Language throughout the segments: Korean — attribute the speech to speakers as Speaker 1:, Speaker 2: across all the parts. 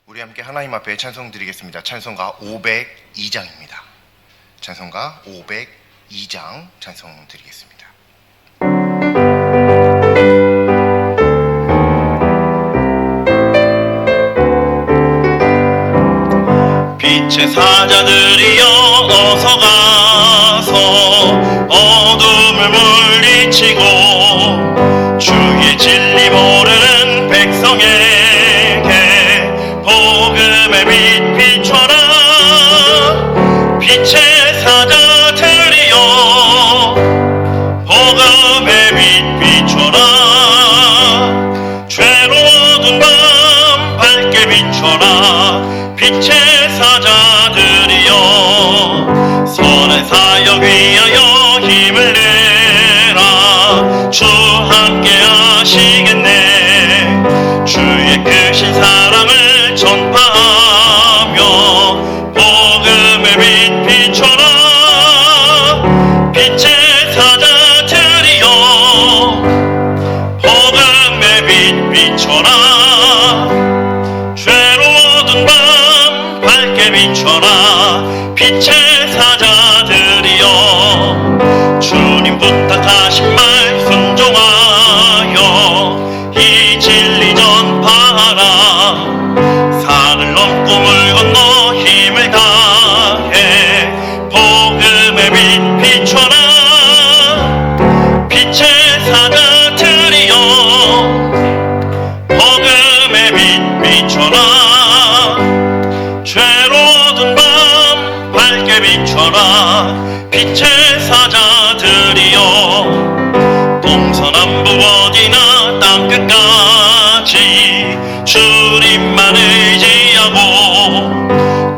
Speaker 1: 우리 함께 하나님 앞에 찬송 드리겠습니다. 찬송가 502장입니다. 찬송가 502장 찬송 드리겠습니다.
Speaker 2: 빛의 사자들이여 어서 가서 어둠을 물리치고 주의 진리 모르는 백성에게 복음의 빛 비춰라. 빛의 사자들이여 복음의 빛 비춰라. 죄로운 밤 밝게 비춰라. 빛의 사자들이여 선의 사역 위하여 힘을 내라. 주 함께 하시겠네. 주의 크신 사랑을 전파하며 복음의 빛 비춰라. 빛의 사자들이여 복음의 빛 비춰라. 죄로운 밤 밝게 비춰라. 빛의 사자들이여 주님 부탁하신 말 순종하여 이 진리 전파하라. 산을 넘고 물 건너 힘을 다해 복음의 빛 비춰라. 빛의 사자들이여 복음의 빛 비춰라. 죄로운 밤 밝게 비춰라. 빛의 사자들이여 동서남북 어디나 땅끝까지 주님만 의지하고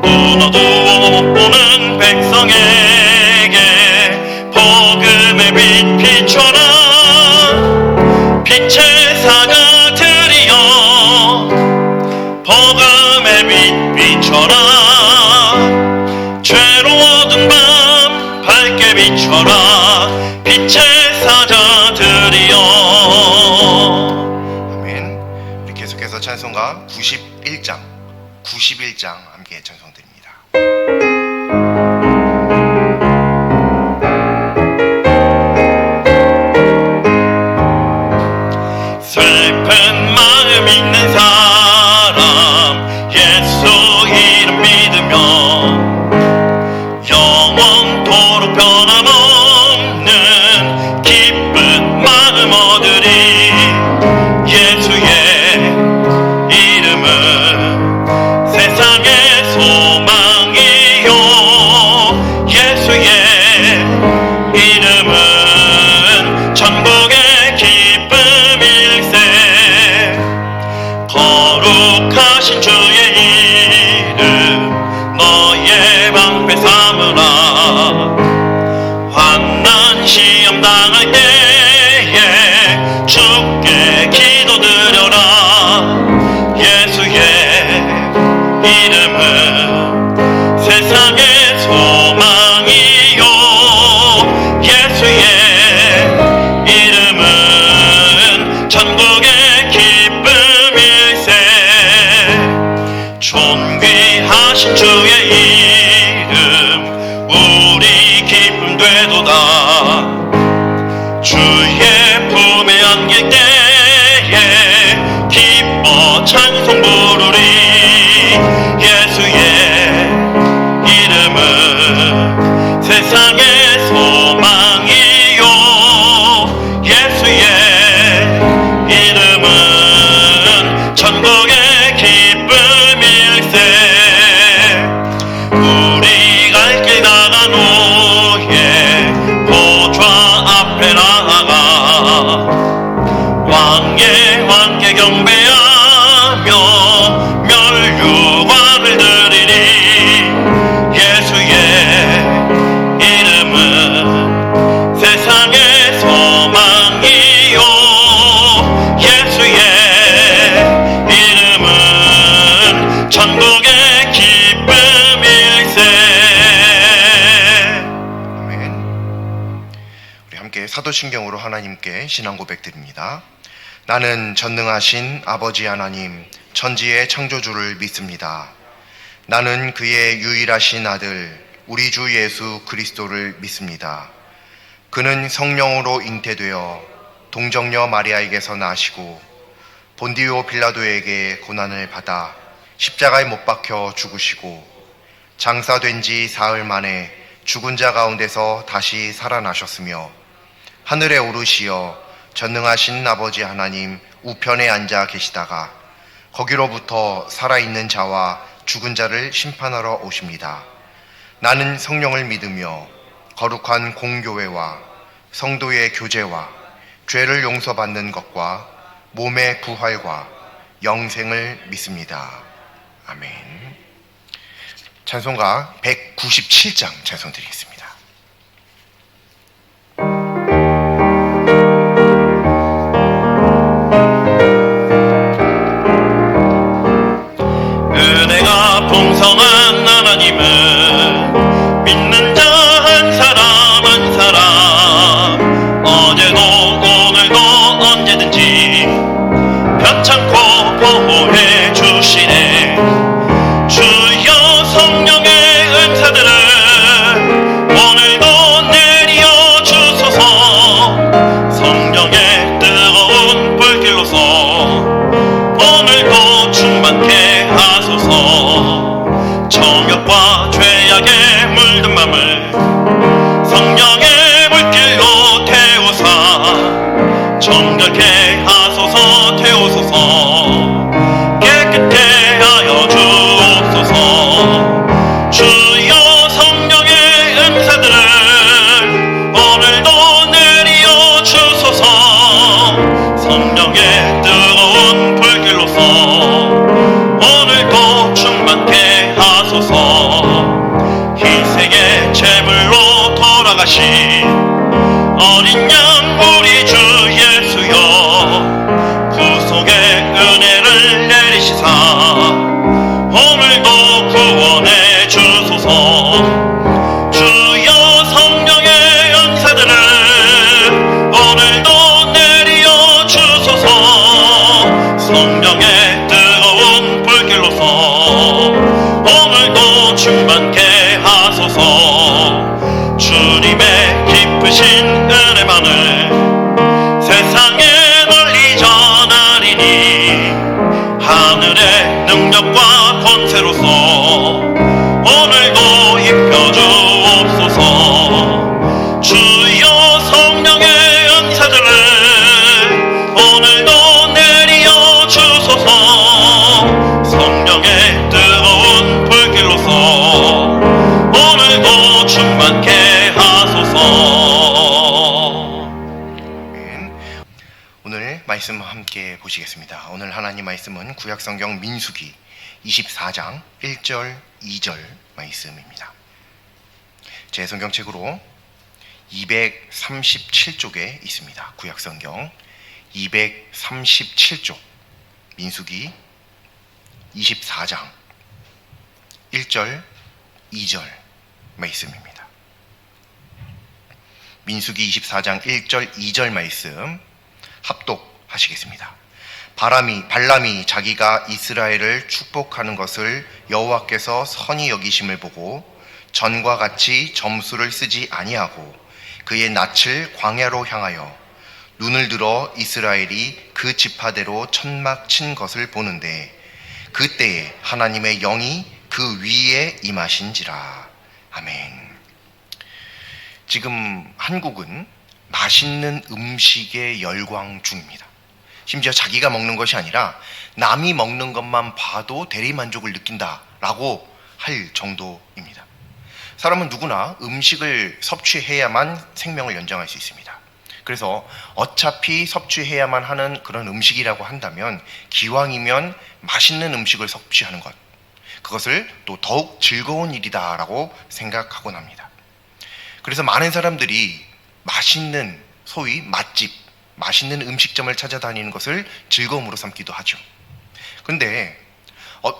Speaker 2: 눈어도 못 보는 백성에게 복음의 빛 비춰라. 빛의 사자들이여 복음의 빛 비춰라. 죄로운 밤 밝게 비춰라. 빛의 사자들이여.
Speaker 1: 아멘. 우리 계속해서 찬송가 91장 함께 찬송드립니다.
Speaker 2: 슬픈 마음 있는 사람 예수 이름 믿으며 영원토록 변함없는 기쁜 마음 얻으리. 예수의 이름은 세상의 소망이요. 예수의 이름은 천국의 기쁨일세. 거룩하신 주의 이름 너의 방패 삼으라. 환난 시험 당할 때에 주께 기도드려라. 예수의 이름은 세상의 소망이요. 예수의 이름은 천국의 기쁨일세. 존귀하신 주의 이름 우리 기쁨 되도다. 주의 품에 안길 때에 기뻐 찬송 부르리. 예수의 이름은 세상의 소망이요. 예수의 이름은 천국의 기쁨일세. 우리 갈 길 나간 후에 보좌 앞에 나아가 왕의 왕께 경배하며 멸류관을 드리리. 예수의 이름은 세상의 소망이요. 예수의 이름은 천국의 기쁨일세.
Speaker 1: 아멘. 우리 함께 사도신경으로 하나님께 신앙 고백 드립니다. 나는 전능하신 아버지 하나님, 천지의 창조주를 믿습니다. 나는 그의 유일하신 아들, 우리 주 예수 그리스도를 믿습니다. 그는 성령으로 잉태되어 동정녀 마리아에게서 나시고 본디오 빌라도에게 고난을 받아 십자가에 못 박혀 죽으시고 장사된 지 사흘 만에 죽은 자 가운데서 다시 살아나셨으며 하늘에 오르시어 전능하신 아버지 하나님 우편에 앉아 계시다가 거기로부터 살아있는 자와 죽은 자를 심판하러 오십니다. 나는 성령을 믿으며 거룩한 공교회와 성도의 교제와 죄를 용서받는 것과 몸의 부활과 영생을 믿습니다. 아멘. 찬송가 197장 찬송 드리겠습니다.
Speaker 2: 은혜가 풍성한 하나님은 믿는 자 한 사람 한 사람 어제도 오늘도 언제든지 편찮고 보호해 주시네. 주여 성령의 은사들을 오늘도 내려 주소서. 성령의 뜨거운 불길로서 오늘도 충만케 하소서. 정욕과 죄악에 물든 맘을 성령의 물길로 태우사 정결케 하소서. 태우소서. 깨끗해 하여 주옵소서. 주여 성령의 은사들을 오늘도 내려 주소서. 성령의 뜨거운 불길로서 오늘도 충만케 하소서. 희생의 제물로 돌아가신 어린 양 우리 주 예수여 구속의 은혜를 내리시사 오늘도 구원해 주소서. 주여 성령의 은사들을 오늘도 내려 주소서. 성령의 뜨거운 불길로서 오늘도 충만케 하소서. 주님의 깊으신 은혜만을 세상에 널리 전하리니 하늘의 능력과 권세로서 오늘도 입혀주옵소서. 주여 성령의 은사들을 오늘도 내려 주소서. 성령의 뜨거운 불길로서 오늘도 충만케 하소서.
Speaker 1: 오늘 말씀 함께 보시겠습니다. 오늘 하나님 말씀은 구약성경 민수기 24장 1절 2절 말씀입니다. 제 성경책으로 237쪽에 있습니다. 구약성경 237쪽 민수기 24장 1절 2절 말씀입니다. 민수기 24장 1절 2절 말씀 합독하시겠습니다. 발람이 자기가 이스라엘을 축복하는 것을 여호와께서 선히 여기심을 보고 전과 같이 점수를 쓰지 아니하고 그의 낯을 광야로 향하여 눈을 들어 이스라엘이 그 지파대로 천막 친 것을 보는데 그때에 하나님의 영이 그 위에 임하신지라. 아멘. 지금 한국은 맛있는 음식에 열광 중입니다. 심지어 자기가 먹는 것이 아니라 남이 먹는 것만 봐도 대리만족을 느낀다라고 할 정도입니다. 사람은 누구나 음식을 섭취해야만 생명을 연장할 수 있습니다. 그래서 어차피 섭취해야만 하는 그런 음식이라고 한다면 기왕이면 맛있는 음식을 섭취하는 것, 그것을 또 더욱 즐거운 일이다라고 생각하곤 합니다. 그래서 많은 사람들이 맛있는 소위 맛집, 맛있는 음식점을 찾아다니는 것을 즐거움으로 삼기도 하죠. 근데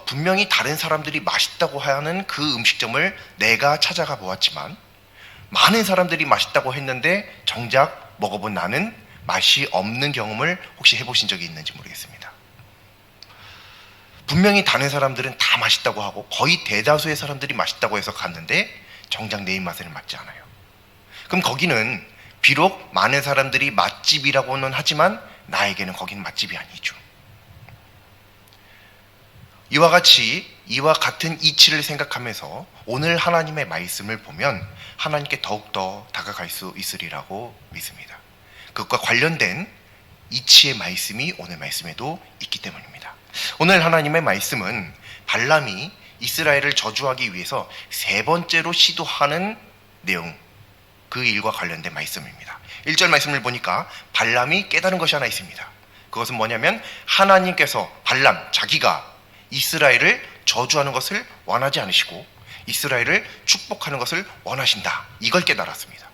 Speaker 1: 분명히 다른 사람들이 맛있다고 하는 그 음식점을 내가 찾아가 보았지만 많은 사람들이 맛있다고 했는데 정작 먹어본 나는 맛이 없는 경험을 혹시 해보신 적이 있는지 모르겠습니다. 분명히 다른 사람들은 다 맛있다고 하고 거의 대다수의 사람들이 맛있다고 해서 갔는데 정작 내 입맛에는 맞지 않아요. 그럼 거기는 비록 많은 사람들이 맛집이라고는 하지만 나에게는 거기는 맛집이 아니죠. 이와 같은 이치를 생각하면서 오늘 하나님의 말씀을 보면 하나님께 더욱더 다가갈 수 있으리라고 믿습니다. 그것과 관련된 이치의 말씀이 오늘 말씀에도 있기 때문입니다. 오늘 하나님의 말씀은 발람이 이스라엘을 저주하기 위해서 세 번째로 시도하는 내용, 그 일과 관련된 말씀입니다. 1절 말씀을 보니까 발람이 깨달은 것이 하나 있습니다. 그것은 뭐냐면 하나님께서 발람, 자기가 이스라엘을 저주하는 것을 원하지 않으시고 이스라엘을 축복하는 것을 원하신다. 이걸 깨달았습니다.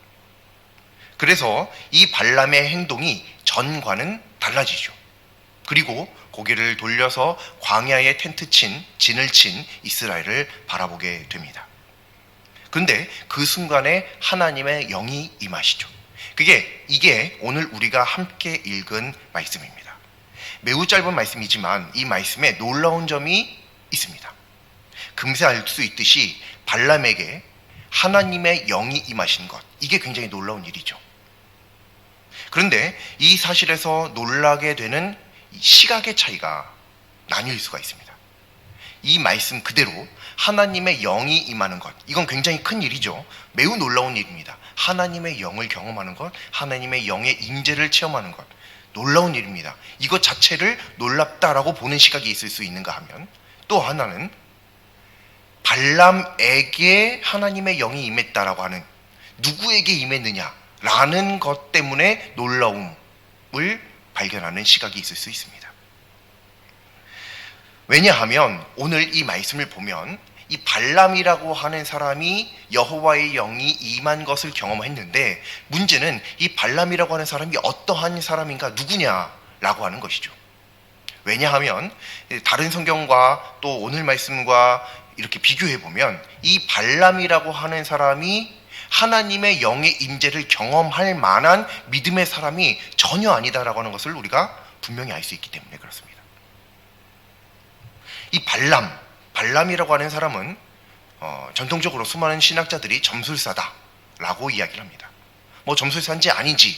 Speaker 1: 그래서 이 발람의 행동이 전과는 달라지죠. 그리고 고개를 돌려서 광야에 진을 친 이스라엘을 바라보게 됩니다. 그런데 그 순간에 하나님의 영이 임하시죠. 이게 오늘 우리가 함께 읽은 말씀입니다. 매우 짧은 말씀이지만 이 말씀에 놀라운 점이 있습니다. 금세 알 수 있듯이 발람에게 하나님의 영이 임하신 것, 이게 굉장히 놀라운 일이죠. 그런데 이 사실에서 놀라게 되는 시각의 차이가 나뉠 수가 있습니다. 이 말씀 그대로 하나님의 영이 임하는 것, 이건 굉장히 큰 일이죠. 매우 놀라운 일입니다. 하나님의 영을 경험하는 것, 하나님의 영의 임재를 체험하는 것, 놀라운 일입니다. 이것 자체를 놀랍다라고 보는 시각이 있을 수 있는가 하면, 또 하나는 발람에게 하나님의 영이 임했다라고 하는, 누구에게 임했느냐라는 것 때문에 놀라움을 발견하는 시각이 있을 수 있습니다. 왜냐하면 오늘 이 말씀을 보면 이 발람이라고 하는 사람이 여호와의 영이 임한 것을 경험했는데, 문제는 이 발람이라고 하는 사람이 어떠한 사람인가, 누구냐라고 하는 것이죠. 왜냐하면 다른 성경과 또 오늘 말씀과 이렇게 비교해 보면 이 발람이라고 하는 사람이 하나님의 영의 임재를 경험할 만한 믿음의 사람이 전혀 아니다라고 하는 것을 우리가 분명히 알 수 있기 때문에 그렇습니다. 이 발람이라고 하는 사람은 전통적으로 수많은 신학자들이 점술사다라고 이야기를 합니다. 뭐 점술사인지 아닌지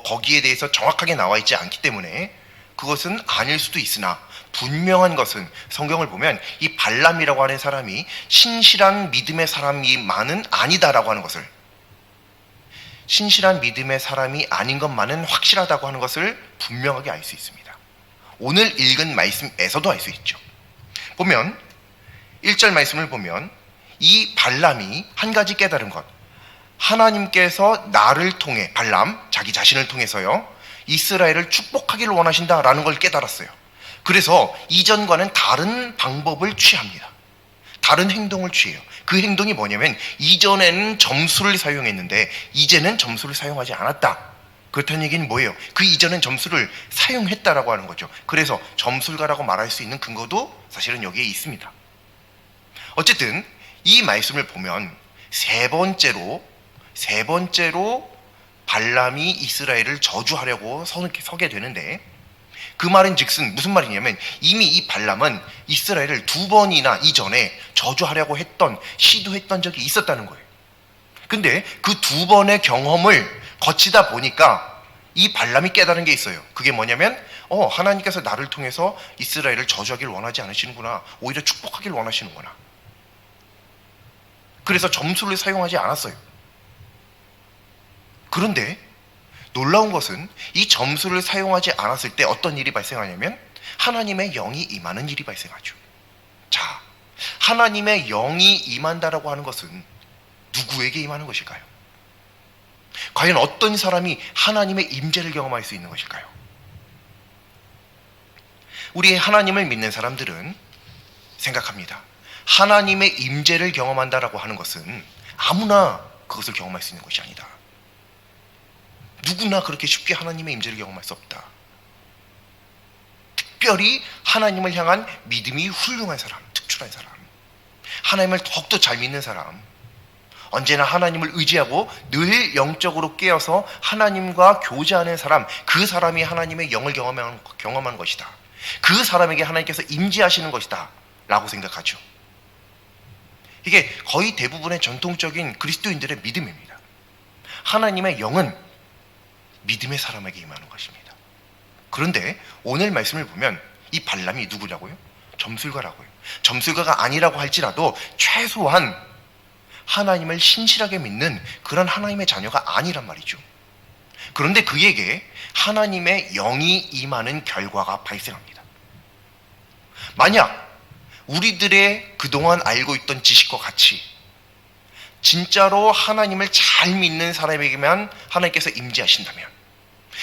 Speaker 1: 거기에 대해서 정확하게 나와 있지 않기 때문에 그것은 아닐 수도 있으나, 분명한 것은 성경을 보면 이 발람이라고 하는 사람이 신실한 믿음의 사람이만은 아니다라고 하는 것을, 신실한 믿음의 사람이 아닌 것만은 확실하다고 하는 것을 분명하게 알 수 있습니다. 오늘 읽은 말씀에서도 알 수 있죠. 보면 1절 말씀을 보면 이 발람이 한 가지 깨달은 것, 하나님께서 나를 통해, 발람 자기 자신을 통해서요, 이스라엘을 축복하기를 원하신다라는 걸 깨달았어요. 그래서 이전과는 다른 방법을 취합니다. 다른 행동을 취해요. 그 행동이 뭐냐면, 이전에는 점수를 사용했는데 이제는 점수를 사용하지 않았다. 그렇다는 얘기는 뭐예요? 그 이전엔 점수를 사용했다라고 하는 거죠. 그래서 점술가라고 말할 수 있는 근거도 사실은 여기에 있습니다. 어쨌든 이 말씀을 보면 세 번째로 발람이 이스라엘을 저주하려고 서게 되는데, 그 말은 즉슨 무슨 말이냐면, 이미 이 발람은 이스라엘을 2번이나 이전에 저주하려고 시도했던 적이 있었다는 거예요. 근데 그 2번의 경험을 거치다 보니까 이 발람이 깨달은 게 있어요. 그게 뭐냐면, 하나님께서 나를 통해서 이스라엘을 저주하기를 원하지 않으시는구나, 오히려 축복하기를 원하시는구나. 그래서 점수를 사용하지 않았어요. 그런데 놀라운 것은 이 점수를 사용하지 않았을 때 어떤 일이 발생하냐면, 하나님의 영이 임하는 일이 발생하죠. 자, 하나님의 영이 임한다라고 하는 것은 누구에게 임하는 것일까요? 과연 어떤 사람이 하나님의 임재를 경험할 수 있는 것일까요? 우리 하나님을 믿는 사람들은 생각합니다. 하나님의 임재를 경험한다라고 하는 것은 아무나 그것을 경험할 수 있는 것이 아니다. 누구나 그렇게 쉽게 하나님의 임재를 경험할 수 없다. 특별히 하나님을 향한 믿음이 훌륭한 사람, 특출한 사람, 하나님을 더욱더 잘 믿는 사람, 언제나 하나님을 의지하고 늘 영적으로 깨어서 하나님과 교제하는 사람, 그 사람이 하나님의 영을 경험하는 것이다. 그 사람에게 하나님께서 임재하시는 것이다 라고 생각하죠. 이게 거의 대부분의 전통적인 그리스도인들의 믿음입니다. 하나님의 영은 믿음의 사람에게 임하는 것입니다. 그런데 오늘 말씀을 보면 이 발람이 누구냐고요? 점술가라고요. 점술가가 아니라고 할지라도 최소한 하나님을 신실하게 믿는 그런 하나님의 자녀가 아니란 말이죠. 그런데 그에게 하나님의 영이 임하는 결과가 발생합니다. 만약 우리들의 그동안 알고 있던 지식과 같이 진짜로 하나님을 잘 믿는 사람에게만 하나님께서 임재하신다면,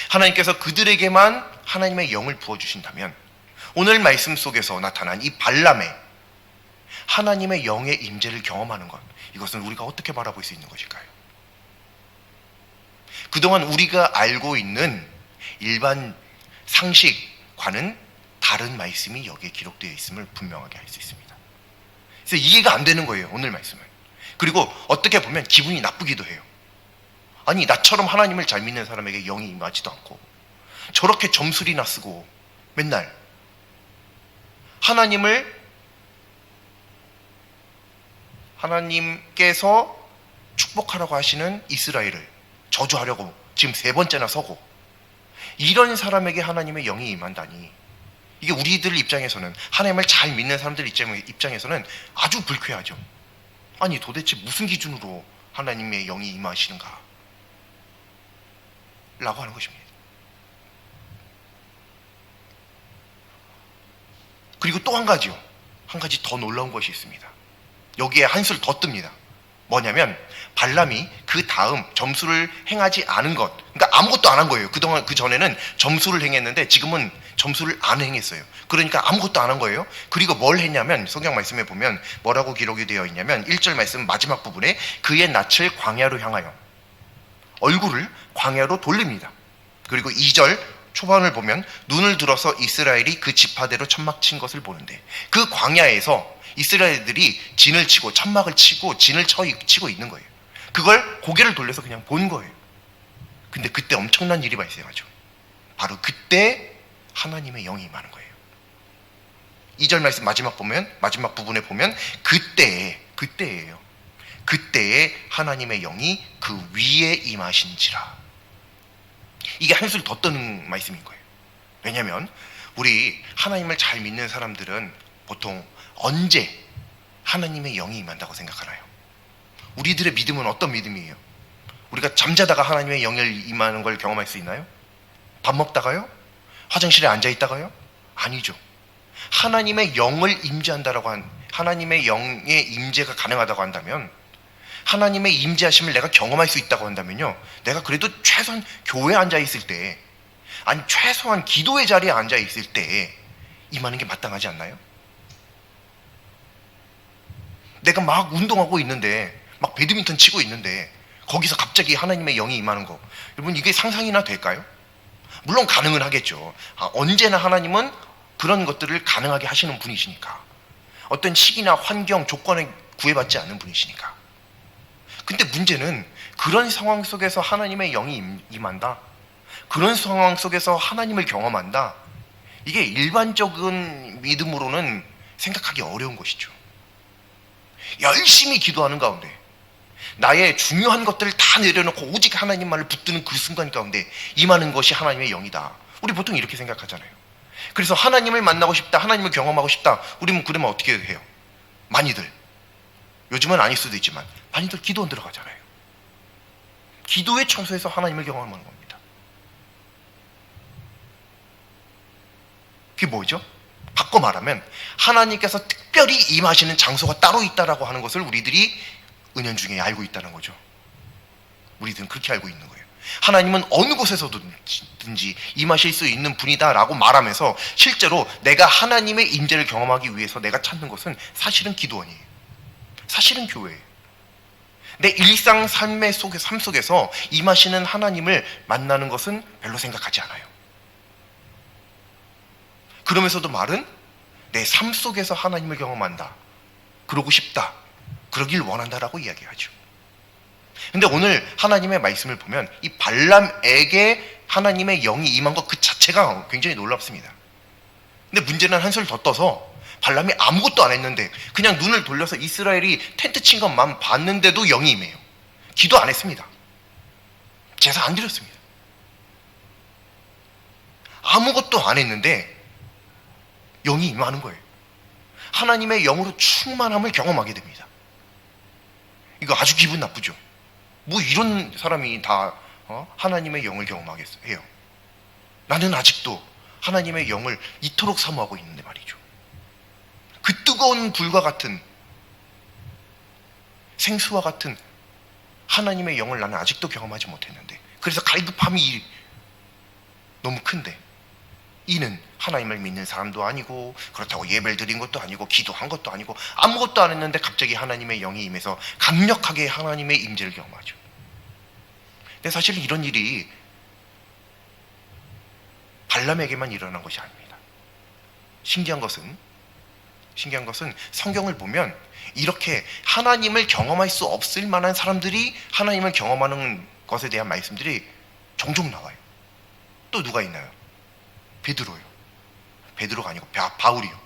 Speaker 1: 하나님께서 그들에게만 하나님의 영을 부어주신다면, 오늘 말씀 속에서 나타난 이 발람의 하나님의 영의 임재를 경험하는 것, 이것은 우리가 어떻게 바라볼 수 있는 것일까요? 그동안 우리가 알고 있는 일반 상식과는 다른 말씀이 여기에 기록되어 있음을 분명하게 알 수 있습니다. 그래서 이해가 안 되는 거예요, 오늘 말씀은. 그리고 어떻게 보면 기분이 나쁘기도 해요. 아니, 나처럼 하나님을 잘 믿는 사람에게 영이 임하지도 않고 저렇게 점술이나 쓰고 맨날 하나님께서 축복하라고 하시는 이스라엘을 저주하려고 지금 3번째나 서고, 이런 사람에게 하나님의 영이 임한다니, 이게 우리들 입장에서는, 하나님을 잘 믿는 사람들 입장에서는 아주 불쾌하죠. 아니, 도대체 무슨 기준으로 하나님의 영이 임하시는가 라고 하는 것입니다. 그리고 또 한 가지 더 놀라운 것이 있습니다. 여기에 한술 더 뜹니다. 뭐냐면 발람이 그 다음 점수를 행하지 않은 것, 그러니까 아무것도 안 한 거예요. 그동안, 그 전에는 점수를 행했는데 지금은 점수를 안 행했어요. 그러니까 아무것도 안 한 거예요. 그리고 뭘 했냐면 성경 말씀에 보면 뭐라고 기록이 되어 있냐면 1절 말씀 마지막 부분에 그의 낯을 광야로 향하여 얼굴을 광야로 돌립니다. 그리고 2절 초반을 보면 눈을 들어서 이스라엘이 그 지파대로 천막 친 것을 보는데, 그 광야에서 이스라엘들이 진을 치고 천막을 치고 진을 치고 있는 거예요. 그걸 고개를 돌려서 그냥 본 거예요. 근데 그때 엄청난 일이 발생하죠. 바로 그때 하나님의 영이 임하는 거예요. 2절 말씀 마지막 부분에 보면 그때예요. 그때에 하나님의 영이 그 위에 임하신지라. 이게 한술 더 떠는 말씀인 거예요. 왜냐하면 우리 하나님을 잘 믿는 사람들은 보통 언제 하나님의 영이 임한다고 생각하나요? 우리들의 믿음은 어떤 믿음이에요? 우리가 잠자다가 하나님의 영이 임하는 걸 경험할 수 있나요? 밥 먹다가요? 화장실에 앉아 있다가요? 아니죠. 하나님의 영을 하나님의 영의 임재가 가능하다고 한다면, 하나님의 임재하심을 내가 경험할 수 있다고 한다면요, 내가 그래도 최소한 교회에 앉아 있을 때, 아니 최소한 기도의 자리에 앉아 있을 때 임하는 게 마땅하지 않나요? 내가 막 운동하고 있는데, 막 배드민턴 치고 있는데 거기서 갑자기 하나님의 영이 임하는 거, 여러분 이게 상상이나 될까요? 물론 가능은 하겠죠. 언제나 하나님은 그런 것들을 가능하게 하시는 분이시니까, 어떤 시기나 환경, 조건에 구애받지 않는 분이시니까. 근데 문제는 그런 상황 속에서 하나님의 영이 임한다, 그런 상황 속에서 하나님을 경험한다, 이게 일반적인 믿음으로는 생각하기 어려운 것이죠. 열심히 기도하는 가운데 나의 중요한 것들을 다 내려놓고 오직 하나님만을 붙드는 그 순간 가운데 임하는 것이 하나님의 영이다. 우리 보통 이렇게 생각하잖아요. 그래서 하나님을 만나고 싶다, 하나님을 경험하고 싶다, 우리는 그러면 어떻게 해요? 많이들, 요즘은 아닐 수도 있지만 많이들 기도원 들어가잖아요. 기도의 청소에서 하나님을 경험하는 겁니다. 그게 뭐죠? 바꿔 말하면 하나님께서 특별히 임하시는 장소가 따로 있다라고 하는 것을 우리들이 은연중에 알고 있다는 거죠. 우리들은 그렇게 알고 있는 거예요. 하나님은 어느 곳에서든지 임하실 수 있는 분이다라고 말하면서 실제로 내가 하나님의 임재를 경험하기 위해서 내가 찾는 것은 사실은 기도원이에요. 사실은 교회예요. 내 일상 삶 속에서 임하시는 하나님을 만나는 것은 별로 생각하지 않아요. 그러면서도 말은 내 삶 속에서 하나님을 경험한다, 그러고 싶다, 그러길 원한다라고 이야기하죠. 근데 오늘 하나님의 말씀을 보면 이 발람에게 하나님의 영이 임한 것 그 자체가 굉장히 놀랍습니다. 근데 문제는 한술 더 떠서 발람이 아무것도 안 했는데 그냥 눈을 돌려서 이스라엘이 텐트 친 것만 봤는데도 영이 임해요. 기도 안 했습니다. 제사 안 드렸습니다. 아무것도 안 했는데 영이 임하는 거예요. 하나님의 영으로 충만함을 경험하게 됩니다. 이거 아주 기분 나쁘죠. 뭐 이런 사람이 다 하나님의 영을 경험하겠어요. 나는 아직도 하나님의 영을 이토록 사모하고 있는데 말이죠. 그 뜨거운 불과 같은 생수와 같은 하나님의 영을 나는 아직도 경험하지 못했는데, 그래서 갈급함이 너무 큰데, 이는 하나님을 믿는 사람도 아니고 그렇다고 예배를 드린 것도 아니고 기도한 것도 아니고 아무것도 안 했는데 갑자기 하나님의 영이 임해서 강력하게 하나님의 임재를 경험하죠. 근데 사실 이런 일이 발람에게만 일어난 것이 아닙니다. 신기한 것은 성경을 보면 이렇게 하나님을 경험할 수 없을 만한 사람들이 하나님을 경험하는 것에 대한 말씀들이 종종 나와요. 또 누가 있나요? 베드로요. 베드로가 아니고 바울이요.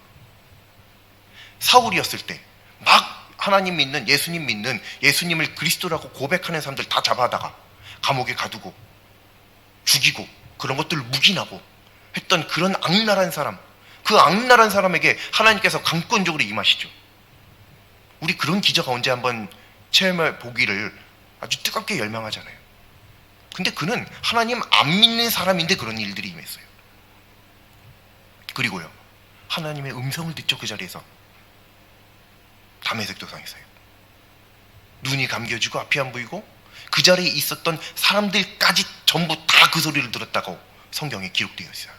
Speaker 1: 사울이었을 때 막 하나님 믿는, 예수님 믿는, 예수님을 그리스도라고 고백하는 사람들 다 잡아다가 감옥에 가두고 죽이고 그런 것들을 묵인하고 했던 그런 악랄한 사람, 그 악랄한 사람에게 하나님께서 강권적으로 임하시죠. 우리 그런 기적을 언제 한번 체험해 보기를 아주 뜨겁게 열망하잖아요. 근데 그는 하나님 안 믿는 사람인데 그런 일들이 임했어요. 그리고요, 하나님의 음성을 듣죠. 그 자리에서 다메섹 도상에서요. 눈이 감겨지고 앞이 안 보이고 그 자리에 있었던 사람들까지 전부 다 그 소리를 들었다고 성경에 기록되어 있어요.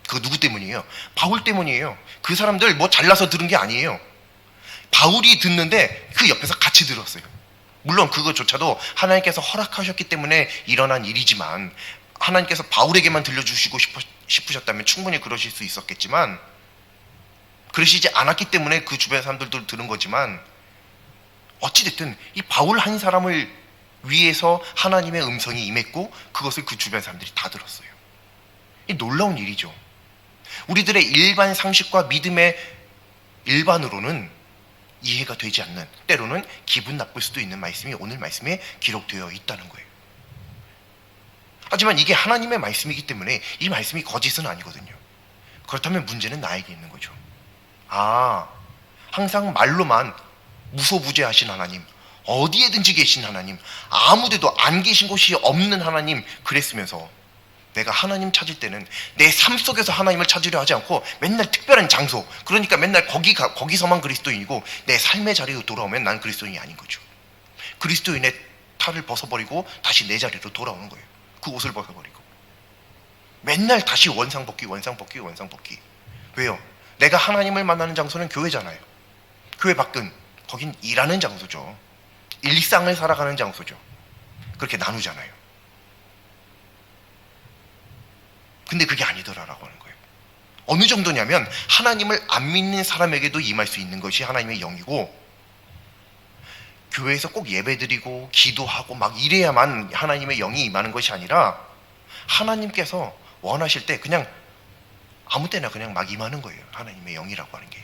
Speaker 1: 그거 누구 때문이에요? 바울 때문이에요. 그 사람들 뭐 잘나서 들은 게 아니에요. 바울이 듣는데 그 옆에서 같이 들었어요. 물론 그거조차도 하나님께서 허락하셨기 때문에 일어난 일이지만, 하나님께서 바울에게만 들려주시고 싶으셨다면 충분히 그러실 수 있었겠지만 그러시지 않았기 때문에 그 주변 사람들도 들은 거지만, 어찌됐든 이 바울 한 사람을 위해서 하나님의 음성이 임했고 그것을 그 주변 사람들이 다 들었어요. 이 놀라운 일이죠. 우리들의 일반 상식과 믿음의 일반으로는 이해가 되지 않는, 때로는 기분 나쁠 수도 있는 말씀이 오늘 말씀에 기록되어 있다는 거예요. 하지만 이게 하나님의 말씀이기 때문에 이 말씀이 거짓은 아니거든요. 그렇다면 문제는 나에게 있는 거죠. 항상 말로만 무소부재하신 하나님, 어디에든지 계신 하나님, 아무데도 안 계신 곳이 없는 하나님, 그랬으면서 내가 하나님 찾을 때는 내 삶 속에서 하나님을 찾으려 하지 않고 맨날 특별한 장소, 그러니까 맨날 거기서만 그리스도인이고 내 삶의 자리로 돌아오면 난 그리스도인이 아닌 거죠. 그리스도인의 탈을 벗어버리고 다시 내 자리로 돌아오는 거예요. 그 옷을 벗어버리고 맨날 다시 원상복귀. 왜요? 내가 하나님을 만나는 장소는 교회잖아요. 교회 밖은 거긴 일하는 장소죠. 일상을 살아가는 장소죠. 그렇게 나누잖아요. 근데 그게 아니더라라고 하는 거예요. 어느 정도냐면 하나님을 안 믿는 사람에게도 임할 수 있는 것이 하나님의 영이고, 교회에서 꼭 예배드리고 기도하고 막 이래야만 하나님의 영이 임하는 것이 아니라 하나님께서 원하실 때 그냥 아무 때나 그냥 막 임하는 거예요. 하나님의 영이라고 하는 게.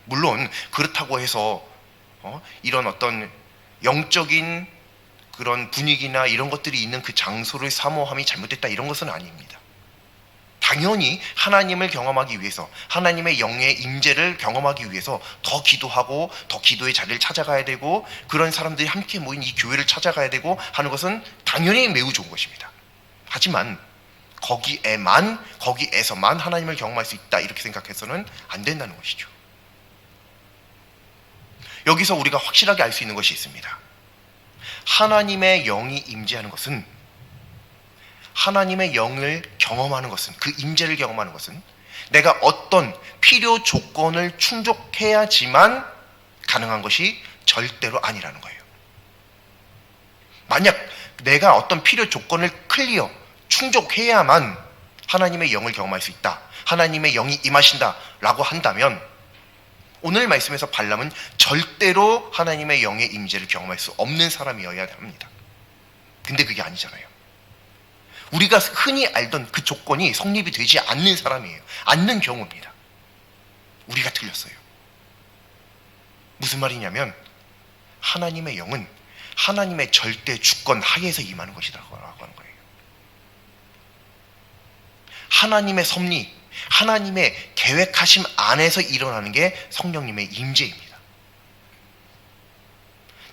Speaker 1: 물론 그렇다고 해서 이런 어떤 영적인 그런 분위기나 이런 것들이 있는 그 장소를 사모함이 잘못됐다, 이런 것은 아닙니다. 당연히 하나님을 경험하기 위해서, 하나님의 영의 임재를 경험하기 위해서 더 기도하고 더 기도의 자리를 찾아가야 되고, 그런 사람들이 함께 모인 이 교회를 찾아가야 되고 하는 것은 당연히 매우 좋은 것입니다. 하지만 거기에서만 하나님을 경험할 수 있다, 이렇게 생각해서는 안 된다는 것이죠. 여기서 우리가 확실하게 알 수 있는 것이 있습니다. 하나님의 영이 임재하는 것은, 하나님의 영을 경험하는 것은, 그 임재를 경험하는 것은 내가 어떤 필요 조건을 충족해야지만 가능한 것이 절대로 아니라는 거예요. 만약 내가 어떤 필요 조건을 충족해야만 하나님의 영을 경험할 수 있다, 하나님의 영이 임하신다 라고 한다면 오늘 말씀에서 발람은 절대로 하나님의 영의 임재를 경험할 수 없는 사람이어야 합니다. 근데 그게 아니잖아요. 우리가 흔히 알던 그 조건이 성립이 되지 않는 사람이에요. 않는 경우입니다. 우리가 틀렸어요. 무슨 말이냐면 하나님의 영은 하나님의 절대 주권 하에서 임하는 것이라고 하는 거예요. 하나님의 섭리, 하나님의 계획하심 안에서 일어나는 게 성령님의 임재입니다.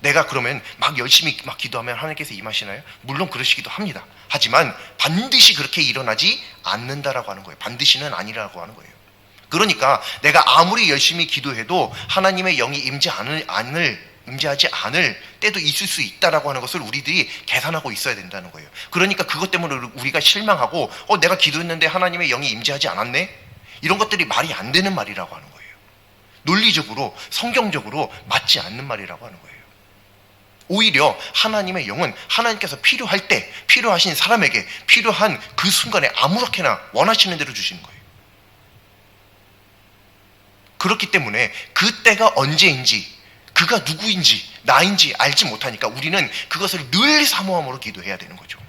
Speaker 1: 내가 그러면 막 열심히 막 기도하면 하나님께서 임하시나요? 물론 그러시기도 합니다. 하지만 반드시 그렇게 일어나지 않는다라고 하는 거예요. 반드시는 아니라고 하는 거예요. 그러니까 내가 아무리 열심히 기도해도 하나님의 영이 임재하지 않을 때도 있을 수 있다라고 하는 것을 우리들이 계산하고 있어야 된다는 거예요. 그러니까 그것 때문에 우리가 실망하고 내가 기도했는데 하나님의 영이 임재하지 않았네? 이런 것들이 말이 안 되는 말이라고 하는 거예요. 논리적으로 성경적으로 맞지 않는 말이라고 하는 거예요. 오히려 하나님의 영은 하나님께서 필요할 때 필요하신 사람에게 필요한 그 순간에 아무렇게나 원하시는 대로 주시는 거예요. 그렇기 때문에 그때가 언제인지 그가 누구인지 나인지 알지 못하니까 우리는 그것을 늘 사모함으로 기도해야 되는 거죠.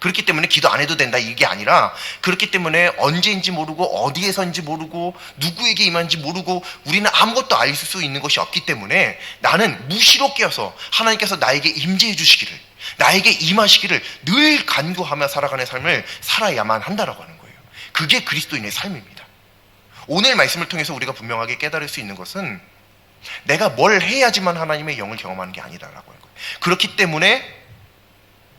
Speaker 1: 그렇기 때문에 기도 안 해도 된다 이게 아니라 그렇기 때문에 언제인지 모르고 어디에서인지 모르고 누구에게 임한지 모르고 우리는 아무것도 알 수 있는 것이 없기 때문에 나는 무시로 깨어서 하나님께서 나에게 임재해 주시기를 나에게 임하시기를 늘 간구하며 살아가는 삶을 살아야만 한다라고 하는 거예요. 그게 그리스도인의 삶입니다. 오늘 말씀을 통해서 우리가 분명하게 깨달을 수 있는 것은 내가 뭘 해야지만 하나님의 영을 경험하는 게 아니다라고 하는 거예요. 그렇기 때문에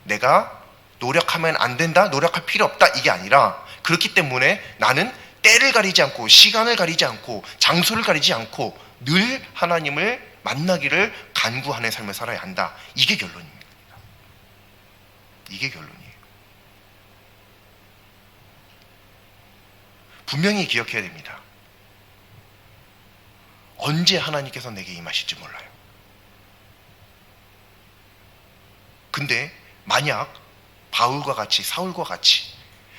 Speaker 1: 내가 노력하면 안 된다, 노력할 필요 없다 이게 아니라 그렇기 때문에 나는 때를 가리지 않고 시간을 가리지 않고 장소를 가리지 않고 늘 하나님을 만나기를 간구하는 삶을 살아야 한다. 이게 결론입니다. 이게 결론이에요. 분명히 기억해야 됩니다. 언제 하나님께서 내게 임하실지 몰라요. 근데 만약 바울과 같이 사울과 같이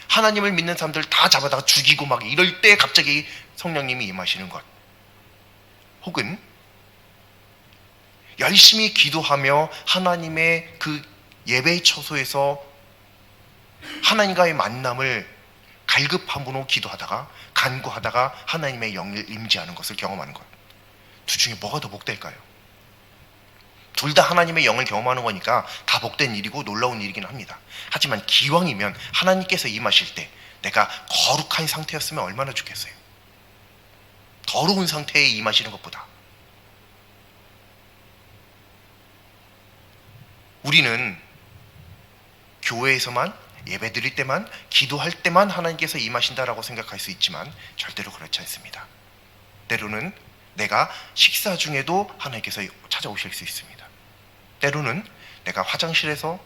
Speaker 1: 하나님을 믿는 사람들 다 잡아다가 죽이고 막 이럴 때 갑자기 성령님이 임하시는 것, 혹은 열심히 기도하며 하나님의 그 예배의 처소에서 하나님과의 만남을 갈급함으로 기도하다가 간구하다가 하나님의 영을 임재하는 것을 경험하는 것, 둘 중에 뭐가 더 복될까요? 둘 다 하나님의 영을 경험하는 거니까 다 복된 일이고 놀라운 일이긴 합니다. 하지만 기왕이면 하나님께서 임하실 때 내가 거룩한 상태였으면 얼마나 좋겠어요. 더러운 상태에 임하시는 것보다. 우리는 교회에서만 예배 드릴 때만 기도할 때만 하나님께서 임하신다라고 생각할 수 있지만 절대로 그렇지 않습니다. 때로는 내가 식사 중에도 하나님께서 찾아오실 수 있습니다. 때로는 내가 화장실에서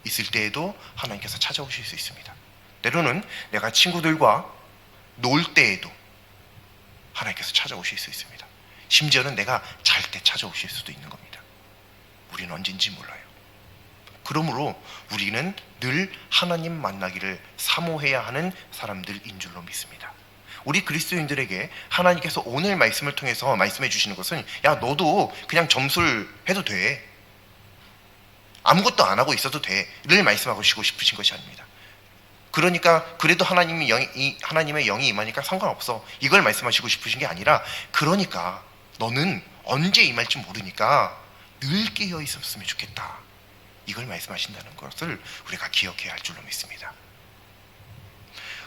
Speaker 1: 있을 때에도 하나님께서 찾아오실 수 있습니다. 때로는 내가 친구들과 놀 때에도 하나님께서 찾아오실 수 있습니다. 심지어는 내가 잘 때 찾아오실 수도 있는 겁니다. 우리는 언젠지 몰라요. 그러므로 우리는 늘 하나님 만나기를 사모해야 하는 사람들인 줄로 믿습니다. 우리 그리스도인들에게 하나님께서 오늘 말씀을 통해서 말씀해 주시는 것은 야, 너도 그냥 점술 해도 돼, 아무것도 안 하고 있어도 돼를 말씀하고 싶으신 것이 아닙니다. 그러니까 그래도 하나님의 영이 임하니까 상관없어 이걸 말씀하시고 싶으신 게 아니라, 그러니까 너는 언제 임할지 모르니까 늘 깨어 있었으면 좋겠다, 이걸 말씀하신다는 것을 우리가 기억해야 할 줄로 믿습니다.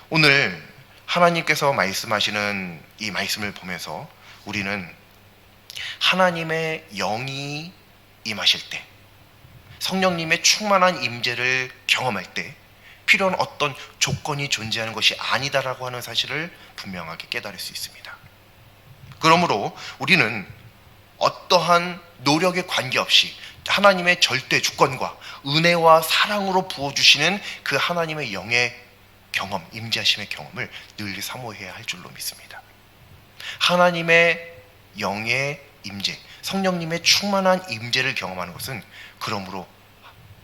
Speaker 1: 오늘 하나님께서 말씀하시는 이 말씀을 보면서 우리는 하나님의 영이 임하실 때, 성령님의 충만한 임재를 경험할 때 필요한 어떤 조건이 존재하는 것이 아니다라고 하는 사실을 분명하게 깨달을 수 있습니다. 그러므로 우리는 어떠한 노력에 관계없이 하나님의 절대 주권과 은혜와 사랑으로 부어주시는 그 하나님의 영의 경험, 임재하심의 경험을 늘 사모해야 할 줄로 믿습니다. 하나님의 영의 임재, 성령님의 충만한 임재를 경험하는 것은 그러므로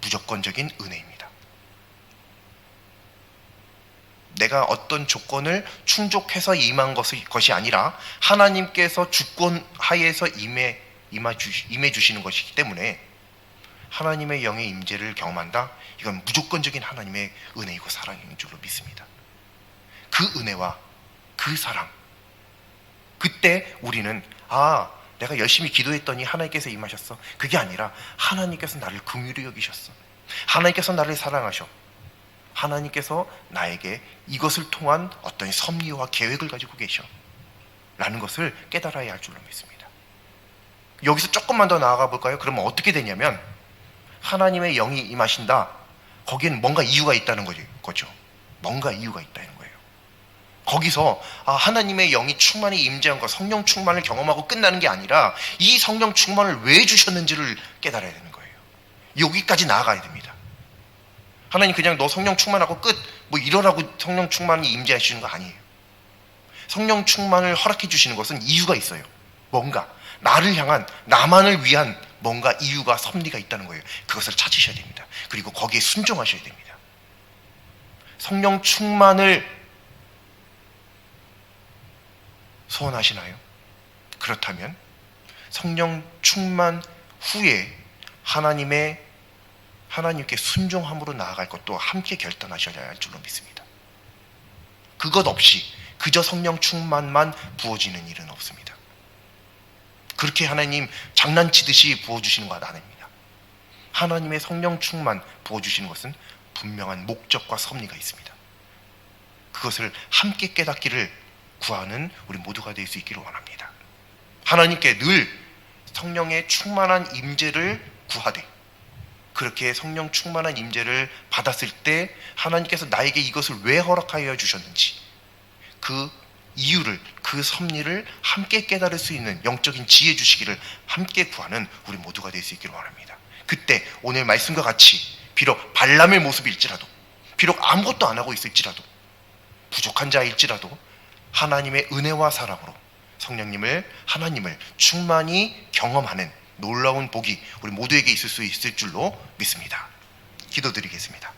Speaker 1: 무조건적인 은혜입니다. 내가 어떤 조건을 충족해서 임한 것이 아니라 하나님께서 주권 하에서 임해 주시는 것이기 때문에 하나님의 영의 임재를 경험한다. 이건 무조건적인 하나님의 은혜이고 사랑인 줄로 믿습니다. 그 은혜와 그 사랑, 그때 우리는 내가 열심히 기도했더니 하나님께서 임하셨어. 그게 아니라 하나님께서 나를 긍휼히 여기셨어. 하나님께서 나를 사랑하셔. 하나님께서 나에게 이것을 통한 어떤 섭리와 계획을 가지고 계셔 라는 것을 깨달아야 할 줄로 믿습니다. 여기서 조금만 더 나아가 볼까요? 그러면 어떻게 되냐면 하나님의 영이 임하신다. 거기에는 뭔가 이유가 있다는 거죠. 뭔가 이유가 있다는 거예요. 거기서 하나님의 영이 충만히 임재한 것, 성령 충만을 경험하고 끝나는 게 아니라 이 성령 충만을 왜 주셨는지를 깨달아야 되는 거예요. 여기까지 나아가야 됩니다. 하나님 그냥 너 성령 충만하고 끝 이러라고 성령 충만이 임재하시는 거 아니에요. 성령 충만을 허락해 주시는 것은 이유가 있어요. 뭔가 나를 향한, 나만을 위한 뭔가 이유가, 섭리가 있다는 거예요. 그것을 찾으셔야 됩니다. 그리고 거기에 순종하셔야 됩니다. 성령 충만을 소원하시나요? 그렇다면 성령 충만 후에 하나님께 순종함으로 나아갈 것도 함께 결단하셔야 할 줄로 믿습니다. 그것 없이 그저 성령 충만만 부어지는 일은 없습니다. 그렇게 하나님 장난치듯이 부어주시는 것 아닙니다. 하나님의 성령 충만 부어주시는 것은 분명한 목적과 섭리가 있습니다. 그것을 함께 깨닫기를 구하는 우리 모두가 될 수 있기를 원합니다. 하나님께 늘 성령의 충만한 임재를 구하되, 그렇게 성령 충만한 임재를 받았을 때 하나님께서 나에게 이것을 왜 허락하여 주셨는지 그 이유를, 그 섭리를 함께 깨달을 수 있는 영적인 지혜 주시기를 함께 구하는 우리 모두가 될 수 있기를 원합니다. 그때 오늘 말씀과 같이 비록 발람의 모습일지라도, 비록 아무것도 안 하고 있을지라도, 부족한 자일지라도 하나님의 은혜와 사랑으로 하나님을 충만히 경험하는 놀라운 복이 우리 모두에게 있을 수 있을 줄로 믿습니다. 기도드리겠습니다.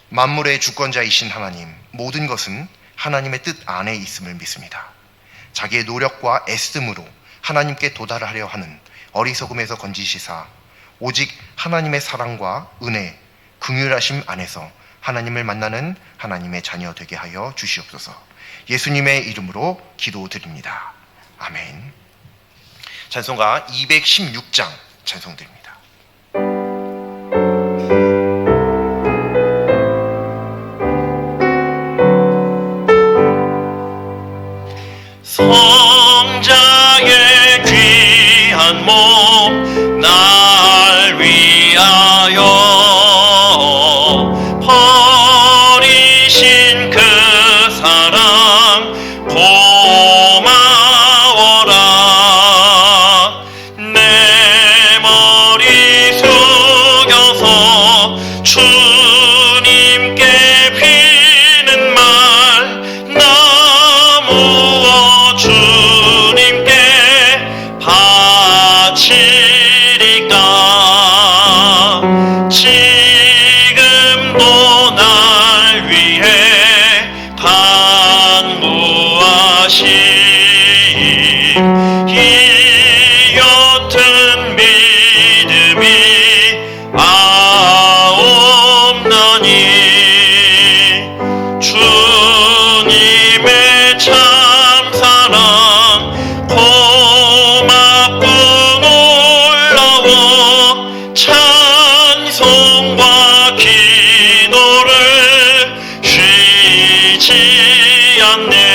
Speaker 1: 만물의 주권자이신 하나님, 모든 것은 하나님의 뜻 안에 있음을 믿습니다. 자기의 노력과 애씀으로 하나님께 도달하려 하는 어리석음에서 건지시사 오직 하나님의 사랑과 은혜, 긍휼하심 안에서 하나님을 만나는 하나님의 자녀 되게 하여 주시옵소서. 예수님의 이름으로 기도드립니다. 아멘. 찬송가 216장 찬송드립니다.
Speaker 2: 성자의 귀한 몸 날 위하여 버리신 그 사랑 고마워라. 내 머리 숙여서 주님께 비는 말 나무어 주님께 바치리까. 지금도 날 위해 간구하심 이 옅은 믿음이 아옵나니 주님의 참사랑 고맙고 놀라워 찬송과 기도를 쉬지 않네.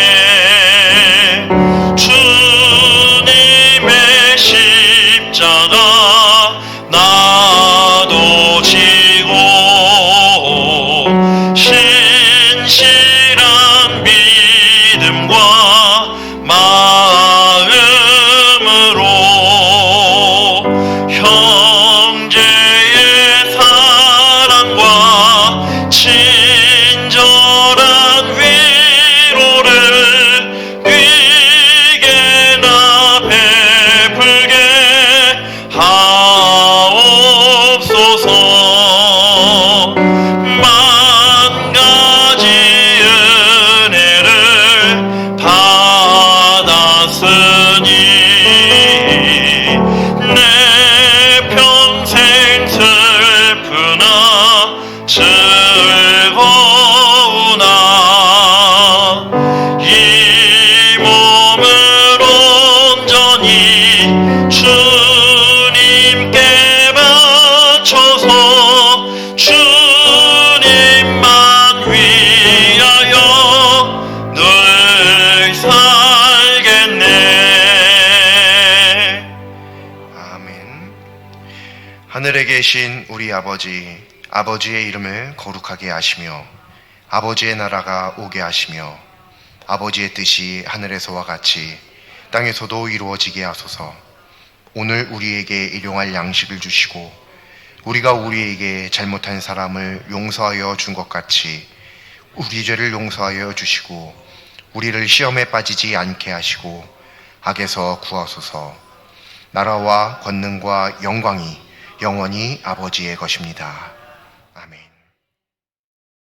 Speaker 1: 계신 우리 아버지, 아버지의 이름을 거룩하게 하시며 아버지의 나라가 오게 하시며 아버지의 뜻이 하늘에서와 같이 땅에서도 이루어지게 하소서. 오늘 우리에게 일용할 양식을 주시고 우리가 우리에게 잘못한 사람을 용서하여 준 것 같이 우리 죄를 용서하여 주시고 우리를 시험에 빠지지 않게 하시고 악에서 구하소서. 나라와 권능과 영광이 영원히 아버지의 것입니다.